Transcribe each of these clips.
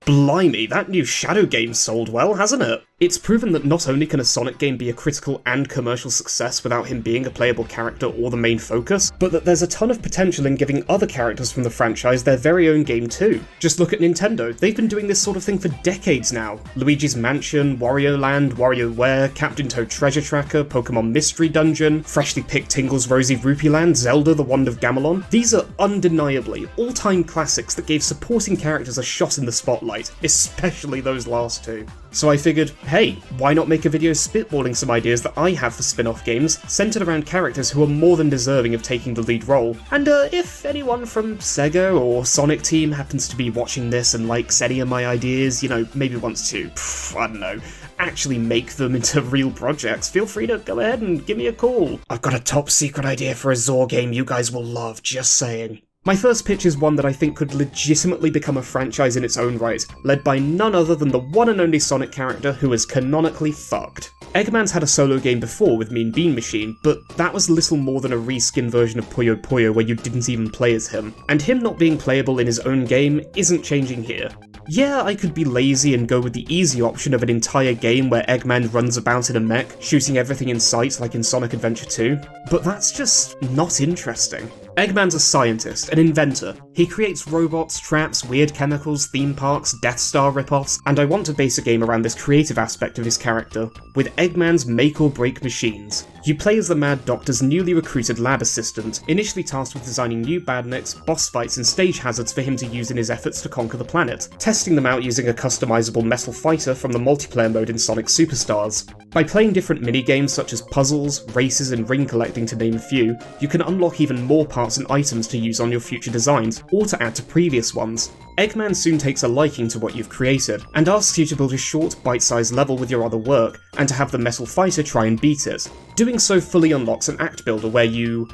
Blimey, that new Shadow game sold well, hasn't it? It's proven that not only can a Sonic game be a critical and commercial success without him being a playable character or the main focus, but that there's a ton of potential in giving other characters from the franchise their very own game too. Just look at Nintendo, they've been doing this sort of thing for decades now. Luigi's Mansion, Wario Land, WarioWare, Captain Toad Treasure Tracker, Pokemon Mystery Dungeon, freshly picked Tingle's Rosy Rupee Land, Zelda The Wand of Gamelon. These are undeniably all-time classics that gave supporting characters a shot in the spotlight, especially those last two. So I figured, hey, why not make a video spitballing some ideas that I have for spin-off games, centered around characters who are more than deserving of taking the lead role. And if anyone from Sega or Sonic Team happens to be watching this and likes any of my ideas, you know, maybe wants to, I don't know, actually make them into real projects, feel free to go ahead and give me a call. I've got a top secret idea for a Zor game you guys will love, just saying. My first pitch is one that I think could legitimately become a franchise in its own right, led by none other than the one and only Sonic character who is canonically fucked. Eggman's had a solo game before with Mean Bean Machine, but that was little more than a reskin version of Puyo Puyo where you didn't even play as him, and him not being playable in his own game isn't changing here. Yeah, I could be lazy and go with the easy option of an entire game where Eggman runs about in a mech, shooting everything in sight like in Sonic Adventure 2, but that's just not interesting. Eggman's a scientist, an inventor. He creates robots, traps, weird chemicals, theme parks, Death Star ripoffs, and I want to base a game around this creative aspect of his character, with Eggman's make-or-break machines. You play as the Mad Doctor's newly recruited lab assistant, initially tasked with designing new badniks, boss fights, and stage hazards for him to use in his efforts to conquer the planet, testing them out using a customizable metal fighter from the multiplayer mode in Sonic Superstars. By playing different minigames such as puzzles, races, and ring collecting to name a few, you can unlock even more parts and items to use on your future designs, or to add to previous ones. Eggman soon takes a liking to what you've created, and asks you to build a short, bite-sized level with your other work, and to have the metal fighter try and beat it. Doing so fully unlocks an act builder where you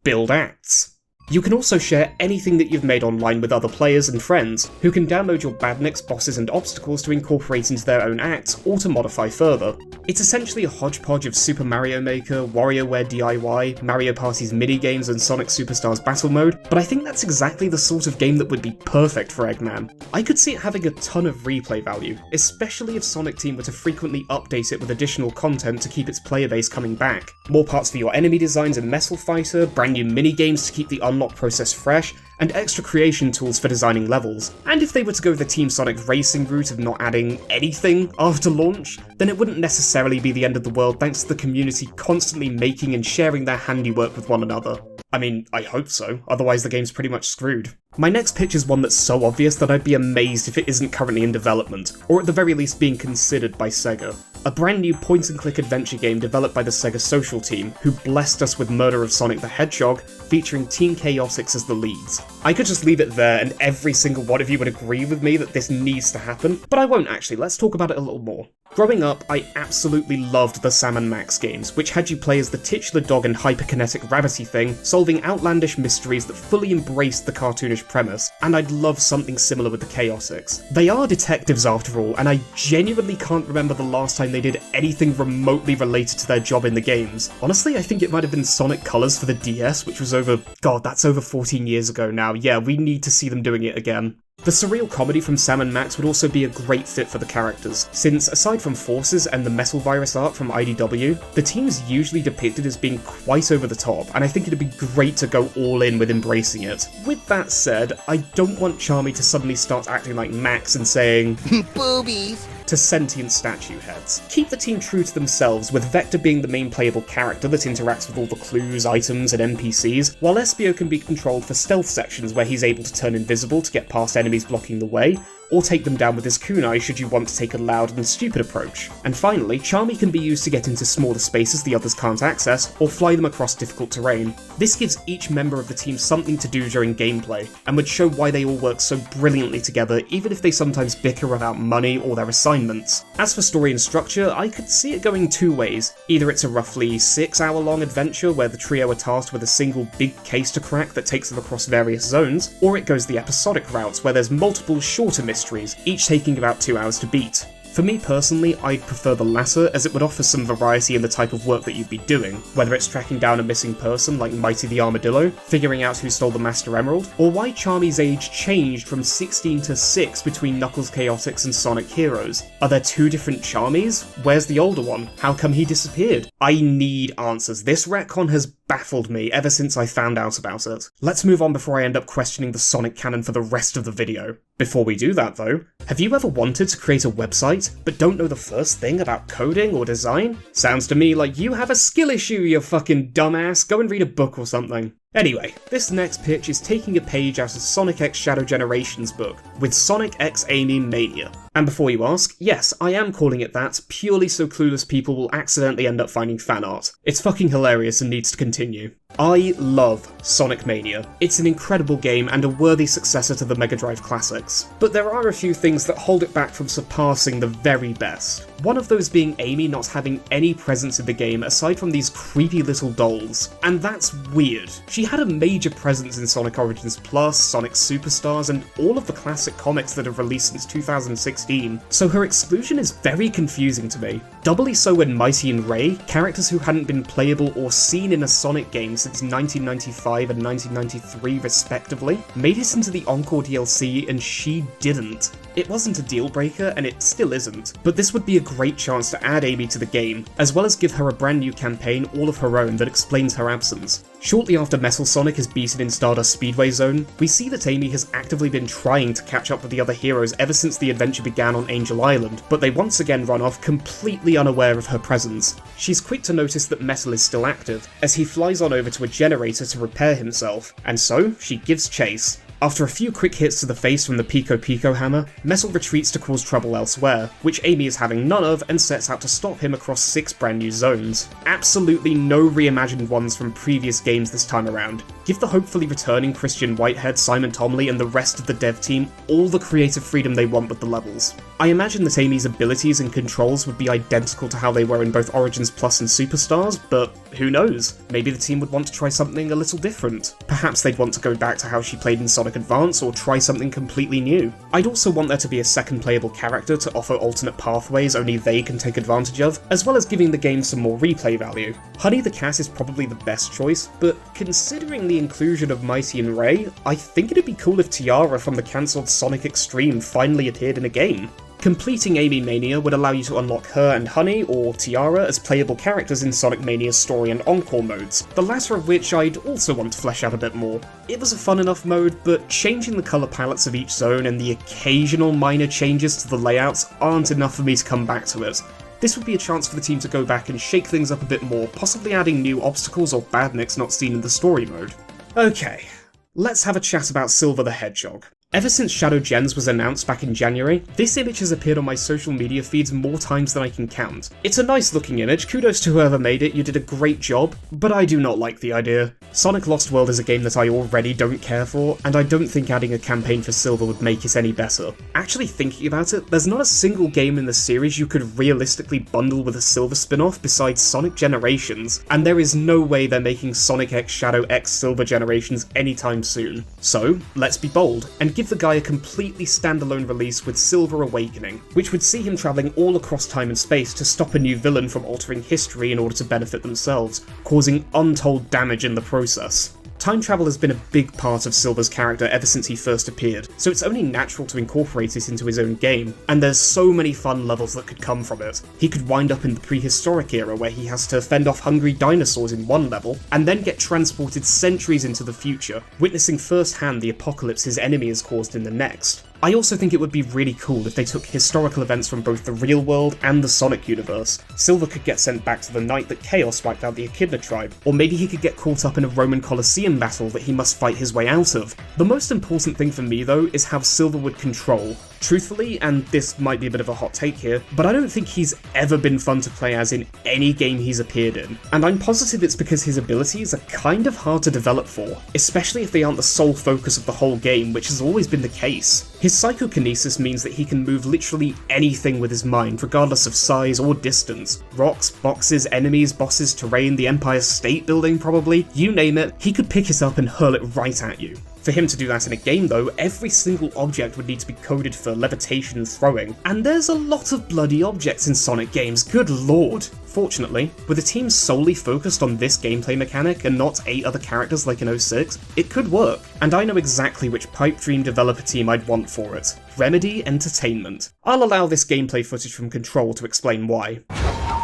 build acts. You can also share anything that you've made online with other players and friends, who can download your badniks, bosses, and obstacles to incorporate into their own acts, or to modify further. It's essentially a hodgepodge of Super Mario Maker, WarioWare DIY, Mario Party's minigames, and Sonic Superstars Battle Mode, but I think that's exactly the sort of game that would be perfect for Eggman. I could see it having a ton of replay value, especially if Sonic Team were to frequently update it with additional content to keep its player base coming back. More parts for your enemy designs and Metal Fighter, brand new minigames to keep the unlock process fresh, and extra creation tools for designing levels. And if they were to go the Team Sonic racing route of not adding anything after launch, then it wouldn't necessarily be the end of the world thanks to the community constantly making and sharing their handiwork with one another. I mean, I hope so, otherwise the game's pretty much screwed. My next pitch is one that's so obvious that I'd be amazed if it isn't currently in development, or at the very least being considered by Sega. A brand new point-and-click adventure game developed by the Sega Social team, who blessed us with Murder of Sonic the Hedgehog, featuring Team Chaotix as the leads. I could just leave it there and every single one of you would agree with me that this needs to happen, but I won't actually, let's talk about it a little more. Growing up, I absolutely loved the Sam & Max games, which had you play as the titular dog and hyperkinetic rabbity thing, solving outlandish mysteries that fully embraced the cartoonish premise, and I'd love something similar with the Chaotix. They are detectives after all, and I genuinely can't remember the last time they did anything remotely related to their job in the games. Honestly, I think it might have been Sonic Colors for the DS, which was that's over 14 years ago now. Yeah, we need to see them doing it again. The surreal comedy from Sam & Max would also be a great fit for the characters, since aside from Forces and the Metal Virus art from IDW, the team is usually depicted as being quite over the top, and I think it'd be great to go all in with embracing it. With that said, I don't want Charmy to suddenly start acting like Max and saying boobies to sentient statue heads. Keep the team true to themselves, with Vector being the main playable character that interacts with all the clues, items, and NPCs, while Espio can be controlled for stealth sections where he's able to turn invisible to get past enemies blocking the way, or take them down with his kunai should you want to take a loud and stupid approach. And finally, Charmy can be used to get into smaller spaces the others can't access, or fly them across difficult terrain. This gives each member of the team something to do during gameplay, and would show why they all work so brilliantly together even if they sometimes bicker about money or their assignments. As for story and structure, I could see it going two ways. Either it's a roughly 6-hour-long adventure where the trio are tasked with a single big case to crack that takes them across various zones, or it goes the episodic route where there's multiple shorter mysteries, each taking about 2 hours to beat. For me personally, I'd prefer the latter, as it would offer some variety in the type of work that you'd be doing, whether it's tracking down a missing person like Mighty the Armadillo, figuring out who stole the Master Emerald, or why Charmy's age changed from 16 to 6 between Knuckles Chaotix and Sonic Heroes. Are there two different Charmys? Where's the older one? How come he disappeared? I need answers. This retcon has baffled me ever since I found out about it. Let's move on before I end up questioning the Sonic canon for the rest of the video. Before we do that though, have you ever wanted to create a website, but don't know the first thing about coding or design? Sounds to me like you have a skill issue, you fucking dumbass. Go and read a book or something. Anyway, this next pitch is taking a page out of Sonic X Shadow Generations book, with Sonic X Amy Mania. And before you ask, yes, I am calling it that purely so clueless people will accidentally end up finding fan art. It's fucking hilarious and needs to continue. I love Sonic Mania. It's an incredible game and a worthy successor to the Mega Drive classics. But there are a few things that hold it back from surpassing the very best. One of those being Amy not having any presence in the game aside from these creepy little dolls. And that's weird. She had a major presence in Sonic Origins Plus, Sonic Superstars, and all of the classic comics that have released since 2016, so her exclusion is very confusing to me. Doubly so when Mighty and Ray, characters who hadn't been playable or seen in a Sonic game since 1995 and 1993 respectively, made it into the Encore DLC and she didn't. It wasn't a deal breaker, and it still isn't, but this would be a great chance to add Amy to the game, as well as give her a brand new campaign all of her own that explains her absence. Shortly after Metal Sonic is beaten in Stardust Speedway Zone, we see that Amy has actively been trying to catch up with the other heroes ever since the adventure began on Angel Island, but they once again run off completely unaware of her presence. She's quick to notice that Metal is still active, as he flies on over to a generator to repair himself, and so she gives chase. After a few quick hits to the face from the Pico Pico hammer, Metal retreats to cause trouble elsewhere, which Amy is having none of and sets out to stop him across 6 brand new zones. Absolutely no reimagined ones from previous games this time around. Give the hopefully returning Christian Whitehead, Simon Tomley, and the rest of the dev team all the creative freedom they want with the levels. I imagine that Amy's abilities and controls would be identical to how they were in both Origins Plus and Superstars, but who knows? Maybe the team would want to try something a little different. Perhaps they'd want to go back to how she played in Sonic Advance or try something completely new. I'd also want there to be a second playable character to offer alternate pathways only they can take advantage of, as well as giving the game some more replay value. Honey the Cat is probably the best choice, but considering the inclusion of Mighty and Ray, I think it'd be cool if Tiara from the cancelled Sonic Extreme finally appeared in a game. Completing Amy Mania would allow you to unlock her and Honey, or Tiara, as playable characters in Sonic Mania's story and encore modes, the latter of which I'd also want to flesh out a bit more. It was a fun enough mode, but changing the colour palettes of each zone and the occasional minor changes to the layouts aren't enough for me to come back to it. This would be a chance for the team to go back and shake things up a bit more, possibly adding new obstacles or badniks not seen in the story mode. Okay, let's have a chat about Silver the Hedgehog. Ever since Shadow Gens was announced back in January, this image has appeared on my social media feeds more times than I can count. It's a nice looking image, kudos to whoever made it, you did a great job, but I do not like the idea. Sonic Lost World is a game that I already don't care for, and I don't think adding a campaign for Silver would make it any better. Actually thinking about it, there's not a single game in the series you could realistically bundle with a Silver spin-off besides Sonic Generations, and there is no way they're making Sonic X Shadow X Silver Generations anytime soon. So, let's be bold, and give the guy a completely standalone release with Silver Awakening, which would see him travelling all across time and space to stop a new villain from altering history in order to benefit themselves, causing untold damage in the process. Time travel has been a big part of Silver's character ever since he first appeared, so it's only natural to incorporate it into his own game, and there's so many fun levels that could come from it. He could wind up in the prehistoric era where he has to fend off hungry dinosaurs in one level, and then get transported centuries into the future, witnessing firsthand the apocalypse his enemy has caused in the next. I also think it would be really cool if they took historical events from both the real world and the Sonic universe. Silver could get sent back to the night that Chaos wiped out the Echidna tribe, or maybe he could get caught up in a Roman Colosseum battle that he must fight his way out of. The most important thing for me though is how Silver would control. Truthfully, and this might be a bit of a hot take here, but I don't think he's ever been fun to play as in any game he's appeared in, and I'm positive it's because his abilities are kind of hard to develop for, especially if they aren't the sole focus of the whole game, which has always been the case. His psychokinesis means that he can move literally anything with his mind, regardless of size or distance. Rocks, boxes, enemies, bosses, terrain, the Empire State Building probably, you name it, he could pick it up and hurl it right at you. For him to do that in a game though, every single object would need to be coded for levitation and throwing, and there's a lot of bloody objects in Sonic games, good lord. Fortunately, with a team solely focused on this gameplay mechanic and not 8 other characters like in 06, it could work, and I know exactly which pipe dream developer team I'd want for it. Remedy Entertainment. I'll allow this gameplay footage from Control to explain why.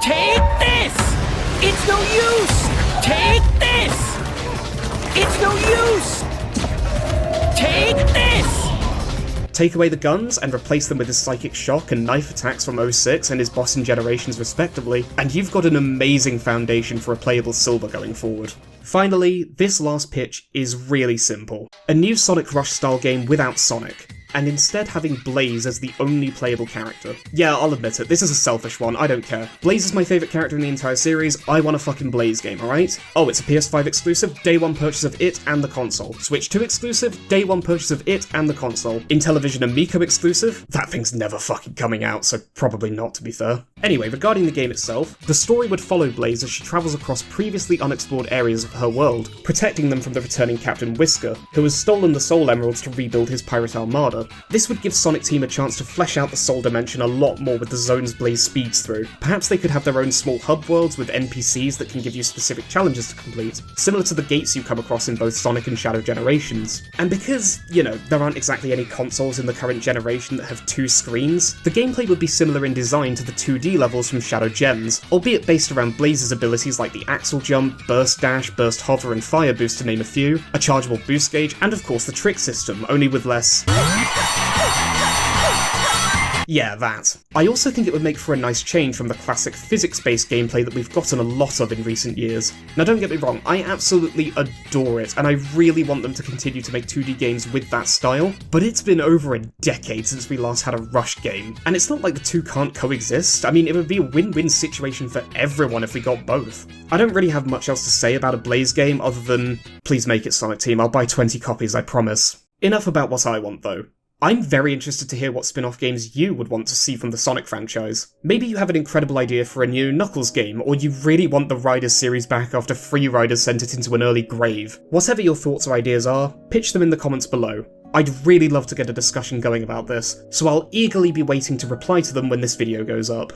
Take this! It's no use! Take this! It's no use! Take this! Take away the guns and replace them with his psychic shock and knife attacks from 06 and his boss in Generations respectively, and you've got an amazing foundation for a playable Silver going forward. Finally, this last pitch is really simple. A new Sonic Rush style game without Sonic, and instead having Blaze as the only playable character. Yeah, I'll admit it, this is a selfish one, I don't care. Blaze is my favourite character in the entire series, I want a fucking Blaze game, alright? Oh, it's a PS5 exclusive, day 1 purchase of it and the console. Switch 2 exclusive, day 1 purchase of it and the console. Intellivision and Miko exclusive? That thing's never fucking coming out, so probably not, to be fair. Anyway, regarding the game itself, the story would follow Blaze as she travels across previously unexplored areas of her world, protecting them from the returning Captain Whisker, who has stolen the Soul Emeralds to rebuild his pirate armada. This would give Sonic Team a chance to flesh out the Soul Dimension a lot more with the zones Blaze speeds through. Perhaps they could have their own small hub worlds with NPCs that can give you specific challenges to complete, similar to the gates you come across in both Sonic and Shadow Generations. And because, you know, there aren't exactly any consoles in the current generation that have 2 screens, the gameplay would be similar in design to the 2D levels from Shadow Gems, albeit based around Blaze's abilities like the Axle Jump, Burst Dash, Burst Hover and Fire Boost to name a few, a chargeable boost gauge, and of course the trick system, only with less... yeah, that. I also think it would make for a nice change from the classic physics-based gameplay that we've gotten a lot of in recent years. Now don't get me wrong, I absolutely adore it, and I really want them to continue to make 2D games with that style, but it's been over a decade since we last had a Rush game, and it's not like the two can't coexist. I mean, it would be a win-win situation for everyone if we got both. I don't really have much else to say about a Blaze game other than, please make it Sonic Team, I'll buy 20 copies, I promise. Enough about what I want though. I'm very interested to hear what spin-off games you would want to see from the Sonic franchise. Maybe you have an incredible idea for a new Knuckles game, or you really want the Riders series back after Free Riders sent it into an early grave. Whatever your thoughts or ideas are, pitch them in the comments below. I'd really love to get a discussion going about this, so I'll eagerly be waiting to reply to them when this video goes up.